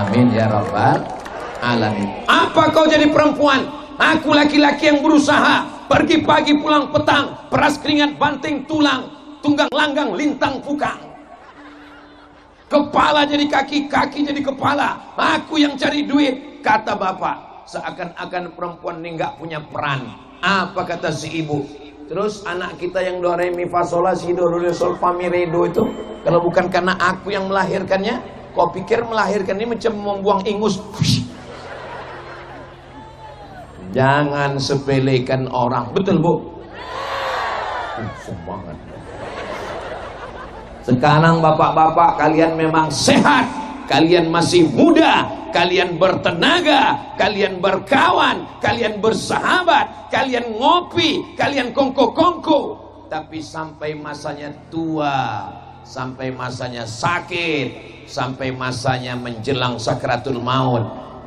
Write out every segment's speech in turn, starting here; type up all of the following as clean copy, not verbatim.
Amin ya rabbal alamin. Apa kau jadi perempuan? Aku laki-laki yang berusaha, pergi pagi pulang petang, peras keringat banting tulang, tunggang langgang lintang pukang. Kepala jadi kaki, kaki jadi kepala. Aku yang cari duit, kata bapak. Seakan-akan perempuan ini nggak punya peran. Apa kata si ibu? Terus anak kita yang do re mi fa sol la si do re sol fa mi re do itu, kalau bukan karena aku yang melahirkannya, kau pikir melahirkan ini macam membuang ingus? Jangan sepelekan orang, betul bu? Semangat. Sekarang bapak-bapak kalian memang sehat, kalian masih muda, kalian bertenaga, kalian berkawan, kalian bersahabat, kalian ngopi, kalian kongko-kongko. Tapi sampai masanya tua, sampai masanya sakit, sampai masanya menjelang sakratul maut,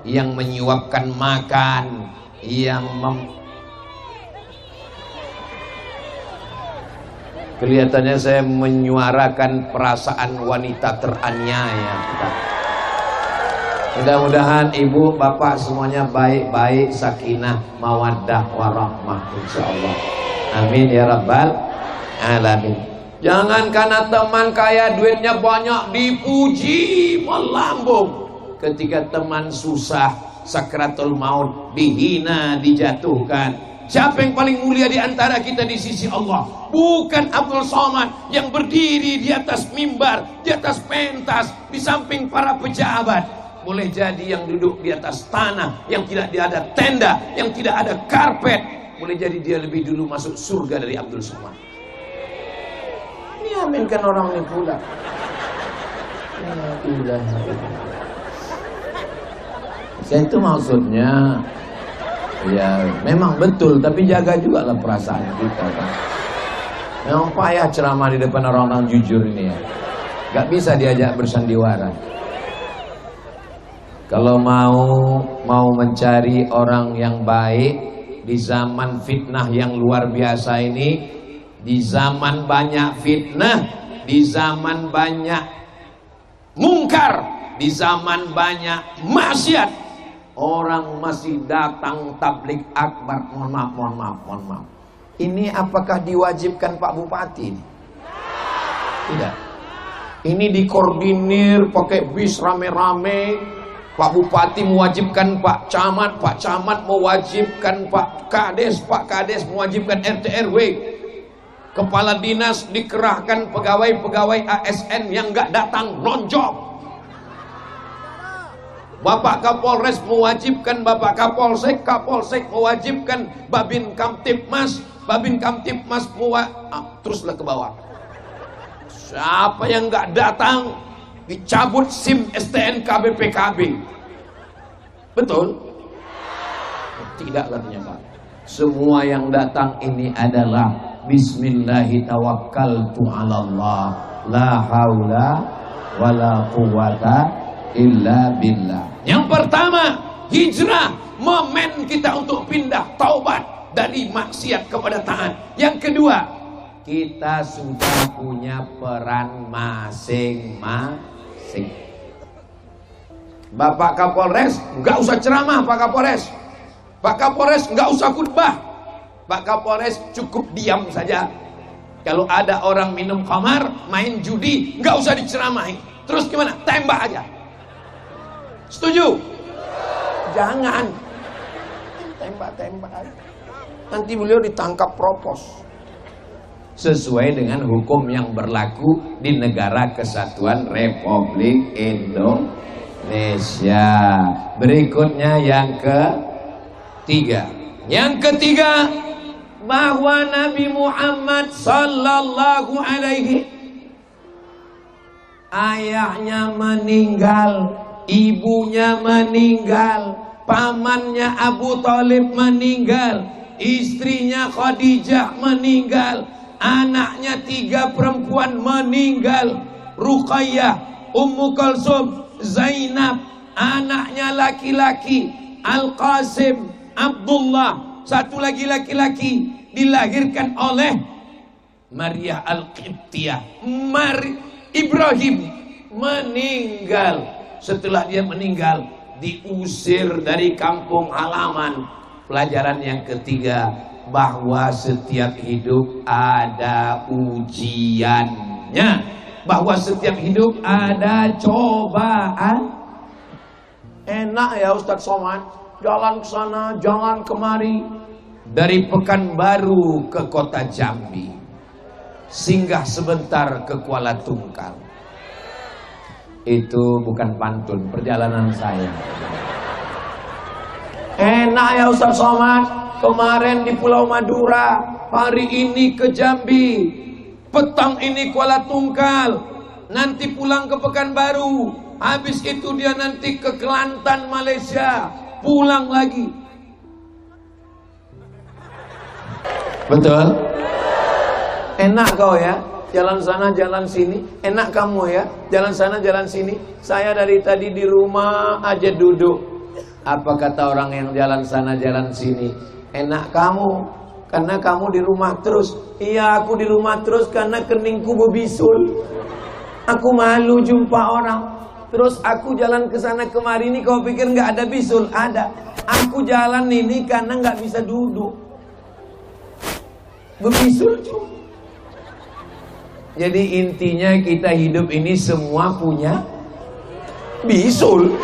yang menyuapkan makan, yang kelihatannya saya menyuarakan perasaan wanita teraniaya. Mudah-mudahan ibu bapak semuanya baik-baik, sakinah mawaddah warahmah insyaallah. Amin ya rabbal alamin. Jangan karena teman kaya duitnya banyak dipuji melambung, ketika teman susah sakratul maut dihina, dijatuhkan. Siapa yang paling mulia di antara kita di sisi Allah? Bukan Abdul Somad yang berdiri di atas mimbar, di atas pentas, di samping para pejabat. Boleh jadi yang duduk di atas tanah, yang tidak ada tenda, yang tidak ada karpet. Boleh jadi dia lebih dulu masuk surga dari Abdul Somad. Ini aminkan orang ini pula. Saya itu maksudnya, ya memang betul, tapi jaga juga lah perasaan kita kan. Memang payah ceramah di depan orang-orang jujur ini ya. Gak bisa diajak bersandiwara. Kalau mau mencari orang yang baik di zaman fitnah yang luar biasa ini, di zaman banyak fitnah, di zaman banyak mungkar, di zaman banyak maksiat, orang masih datang tablik akbar. Mohon maaf. Ini apakah diwajibkan Pak Bupati? Tidak. Ini dikoordinir pakai bis rame-rame. Pak Bupati mewajibkan Pak Camat mewajibkan Pak Kades mewajibkan RT RW. Kepala dinas dikerahkan pegawai-pegawai ASN yang nggak datang nonjok. Bapak Kapolres mewajibkan Bapak Kapolsek mewajibkan Babin Kamtipmas teruslah ke bawah. Siapa yang nggak datang dicabut SIM STNK BPKB. Betul? Tidak katanya Pak. Semua yang datang ini adalah Bismillahi tawakkaltu ala Allah, la haula wala quwata illa billah. Yang pertama, hijrah, momen kita untuk pindah taubat dari maksiat kepada taat. Yang kedua, kita sudah punya peran masing-masing. Bapak Kapolres nggak usah ceramah. Pak Kapolres nggak usah khutbah. Pak Kapolres cukup diam saja. Kalau ada orang minum khamar, main judi, nggak usah diceramahi. Terus gimana? Tembak aja. Setuju? Jangan tembak aja. Nanti beliau ditangkap propos. Sesuai dengan hukum yang berlaku di Negara Kesatuan Republik Indonesia. Berikutnya yang ketiga. Yang ketiga, bahwa Nabi Muhammad sallallahu alaihi, ayahnya meninggal, ibunya meninggal, pamannya Abu Thalib meninggal, istrinya Khadijah meninggal, anaknya 3 perempuan meninggal, Ruqayyah, Ummu Kalsum, Zainab, anaknya laki-laki Al-Qasim, Abdullah, satu lagi laki-laki dilahirkan oleh Maria Al-Qibtiyah. Ibrahim meninggal. setelah dia meninggal diusir dari kampung halaman. Pelajaran yang ketiga, bahwa setiap hidup ada ujiannya, bahwa setiap hidup ada cobaan. Enak ya Ustadz Somad, jalan ke sana, jalan kemari, dari Pekanbaru ke kota Jambi, singgah sebentar ke Kuala Tungkal. Itu bukan pantun, perjalanan saya. Enak ya Ustaz Somad, kemarin di Pulau Madura, hari ini ke Jambi, petang ini Kuala Tungkal, nanti pulang ke Pekanbaru, habis itu dia nanti ke Kelantan Malaysia, pulang lagi. Betul? Enak kau ya, jalan sana jalan sini. Enak kamu ya, jalan sana jalan sini. Saya dari tadi di rumah aja duduk. Apa kata orang yang jalan sana jalan sini? Enak kamu, karena kamu di rumah terus. Iya, aku di rumah terus karena keningku berbisul. Aku malu jumpa orang. Terus aku jalan ke sana kemari ini, kau pikir nggak ada bisul? Ada. Aku jalan ini karena nggak bisa duduk. Berbisul juga. Jadi intinya kita hidup ini semua punya bisul.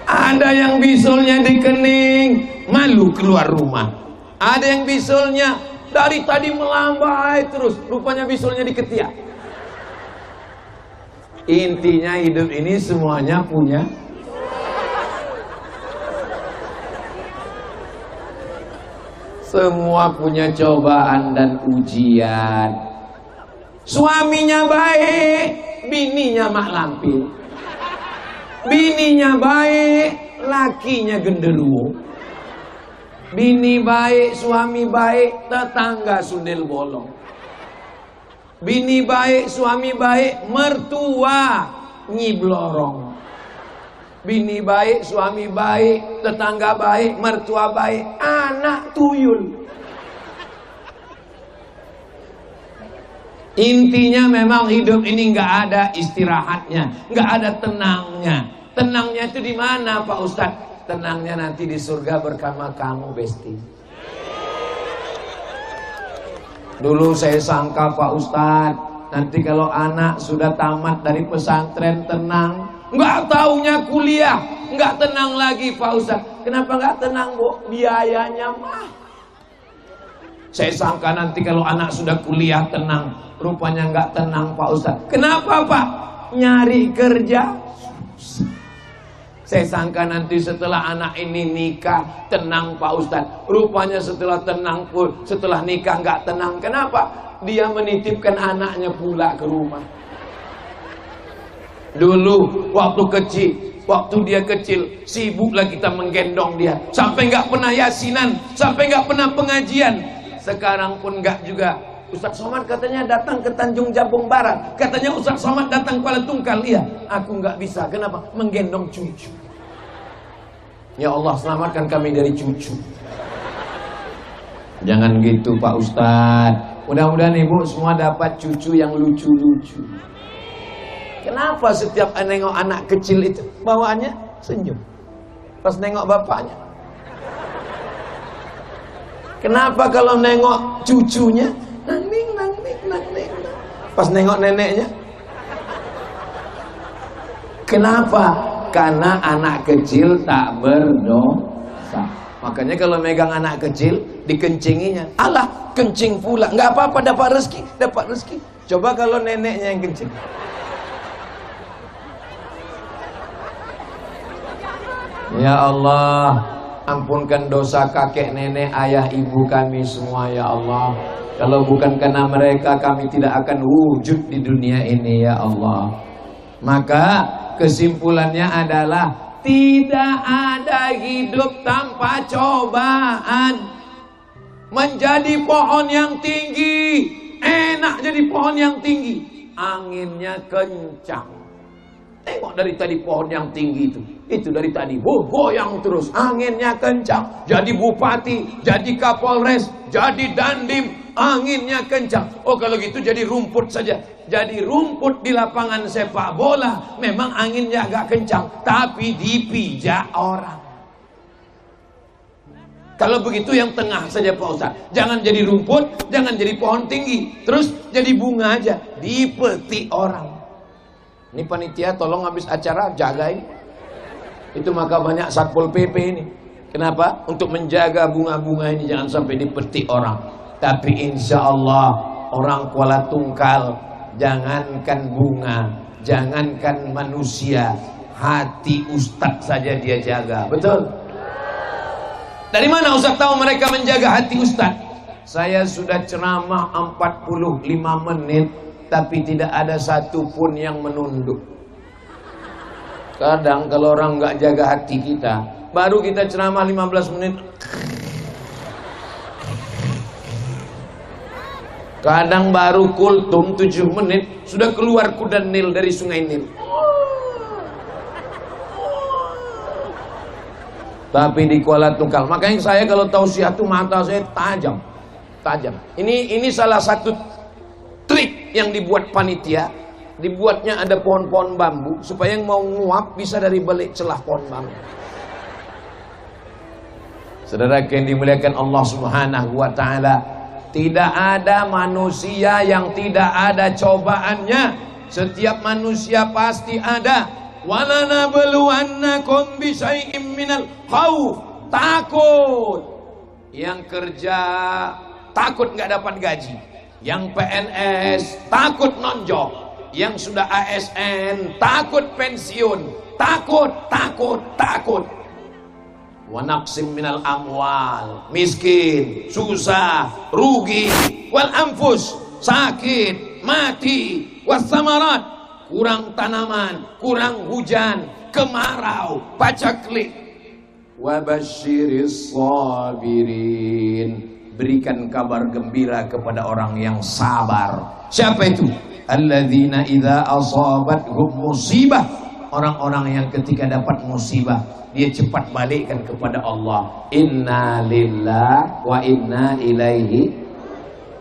Ada yang bisulnya di kening, malu keluar rumah. Ada yang bisulnya dari tadi melambai terus, rupanya bisulnya di ketiak. Intinya hidup ini semuanya punya semua punya cobaan dan ujian. Suaminya baik, bininya mak lampir. Bininya baik, lakinya genderuwo. Bini baik, suami baik, tetangga sundel bolong. Bini baik, suami baik, mertua nyiblorong. Bini baik, suami baik, tetangga baik, mertua baik, anak tuyul. Intinya memang hidup ini nggak ada istirahatnya, nggak ada tenangnya. Tenangnya itu di mana Pak Ustadz? Tenangnya nanti di surga bersama kamu, Besti. Dulu saya sangka Pak Ustadz, nanti kalau anak sudah tamat dari pesantren tenang, nggak taunya kuliah, nggak tenang lagi Pak Ustadz. Kenapa nggak tenang, Bu? Biayanya mah. Saya sangka nanti kalau anak sudah kuliah tenang, rupanya nggak tenang Pak Ustadz. Kenapa Pak? Nyari kerja. Saya sangka nanti setelah anak ini nikah tenang Pak Ustadz. Rupanya setelah tenang pun, setelah nikah nggak tenang. Kenapa? Dia menitipkan anaknya pula ke rumah. Dulu waktu dia kecil, sibuklah kita menggendong dia. Sampai nggak pernah yasinan, sampai nggak pernah pengajian. Sekarang pun nggak juga. Ustaz Somad katanya datang ke Tanjung Jabung Barat. Katanya Ustaz Somad datang Kuala Tungkal. Iya, aku nggak bisa. Kenapa? Menggendong cucu. Ya Allah, selamatkan kami dari cucu. Jangan gitu Pak Ustaz. Mudah-mudahan ibu semua dapat cucu yang lucu-lucu. Kenapa setiap nengok anak kecil itu bawaannya senyum? Pas nengok bapaknya. Kenapa kalau nengok cucunya nangning. Pas nengok neneknya. Kenapa? Karena anak kecil tak berdosa. Makanya kalau megang anak kecil dikencinginya. Alah, kencing pula. Nggak apa-apa, dapat rezeki. Coba kalau neneknya yang kencing. Ya Allah, ampunkan dosa kakek nenek ayah ibu kami semua ya Allah. Kalau bukan karena mereka kami tidak akan wujud di dunia ini ya Allah. Maka kesimpulannya adalah tidak ada hidup tanpa cobaan. Menjadi pohon yang tinggi, enak jadi pohon yang tinggi, anginnya kencang. Tengok dari tadi pohon yang tinggi itu, Itu dari tadi, goyang terus, anginnya kencang. Jadi bupati, jadi kapolres, jadi dandim, anginnya kencang. Oh kalau gitu jadi rumput saja. Jadi rumput di lapangan sepak bola, memang anginnya agak kencang, tapi dipijak orang. Kalau begitu yang tengah saja Pak Ustaz. Jangan jadi rumput, jangan jadi pohon tinggi, terus jadi bunga aja, dipetik orang. Ini panitia tolong habis acara jagain. Itu maka banyak Satpol PP ini. Kenapa? Untuk menjaga bunga-bunga ini jangan sampai dipetik orang. Tapi insya Allah orang Kuala Tungkal, jangankan bunga, jangankan manusia, hati Ustadz saja dia jaga. Betul? Dari mana Ustadz tahu mereka menjaga hati Ustadz? Saya sudah ceramah 45 menit, tapi tidak ada satupun yang menunduk. Kadang kalau orang nggak jaga hati kita, baru kita ceramah 15 menit. Kadang baru kultum 7 menit, sudah keluar kuda Nil dari sungai Nil. Tapi di Kuala Tungkal, makanya saya kalau tausiah itu mata saya tajam. Ini salah satu trik yang dibuat panitia. Dibuatnya ada pohon-pohon bambu supaya yang mau nguap bisa dari balik celah pohon bambu. Saudara yang dimuliakan Allah Subhanahu wa taala, tidak ada manusia yang tidak ada cobaannya. Setiap manusia pasti ada. Walanabluwannakum bisyai'im minal khauf, takut. Yang kerja takut nggak dapat gaji, yang PNS takut nonjok, yang sudah ASN takut pensiun, takut. Wa naqsim minal amwal, miskin, susah, rugi, wal anfus, sakit, mati, was samarat, kurang tanaman, kurang hujan, kemarau, pacaklik. Wa basyiris sabirin, berikan kabar gembira kepada orang yang sabar. Siapa itu? Alladzina idza asabathum musibah, orang-orang yang ketika dapat musibah dia cepat balikkan kepada Allah. Inna lillahi wa inna ilaihi.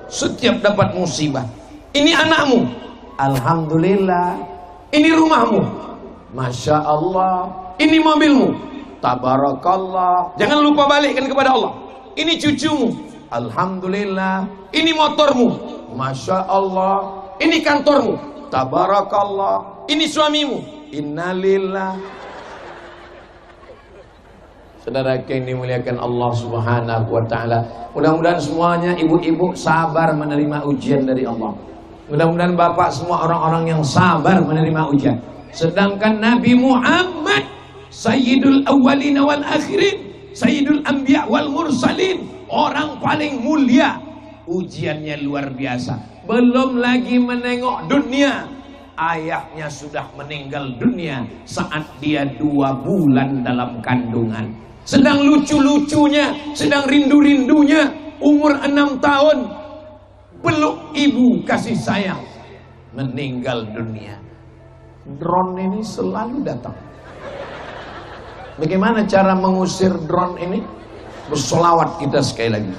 Setiap dapat musibah, ini anakmu, alhamdulillah. Ini rumahmu, masya Allah. Ini mobilmu, tabarakallah. Jangan lupa balikkan kepada Allah. Ini cucumu, alhamdulillah. Ini motormu, masya Allah. Ini kantormu, tabarakallah. Ini suamimu, innalillah. Saudara yang dimuliakan Allah Subhanahu wa taala, mudah-mudahan semuanya ibu-ibu sabar menerima ujian dari Allah. Mudah-mudahan bapak semua orang-orang yang sabar menerima ujian. Sedangkan Nabi Muhammad Sayyidul Awwalin wal Akhirin, Sayyidul Anbiya wal Mursalin, orang paling mulia, ujiannya luar biasa. Belum lagi menengok dunia, ayahnya sudah meninggal dunia saat dia 2 bulan dalam kandungan. Sedang lucu-lucunya, sedang rindu-rindunya, umur 6 tahun, peluk ibu kasih sayang, meninggal dunia. Drone ini selalu datang. Bagaimana cara mengusir drone ini? Bersolawat kita sekali lagi.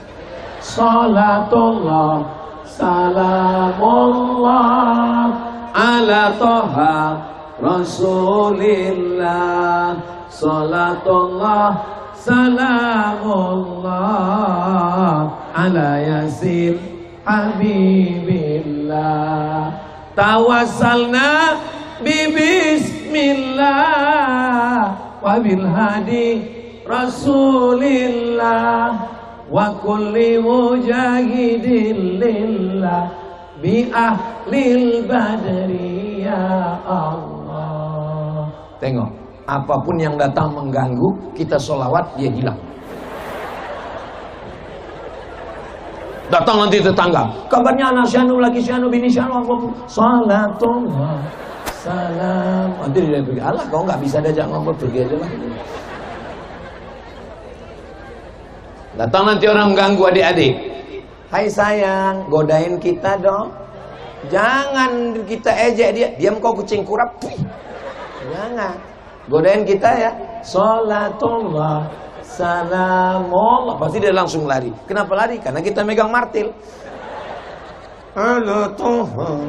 Salatullah salamullah ala toha rasulillah. Salatullah salamullah ala yasin habibillah. Tawassalna bismillah wa bil hadi rasulillah wa kulli mujahidin lillah bi ahlil badri ya Allah. Tengok, apapun yang datang mengganggu, kita sholawat dia hilang. Datang nanti tetangga, kabarnya anak Syanu lagi Syanu bini Syanu, salatullah salam. Nanti dia pergi, alah kau nggak bisa diajak ngobrol, pergi aja lah. Datang nanti orang mengganggu adik-adik. Hai sayang, godain kita dong. Jangan kita ejek dia. Diam kau kucing kurap. Jangan. Godain kita ya. Salatullah, salamullah. Pasti dia langsung lari. Kenapa lari? Karena kita megang martil. Halo Tuhan.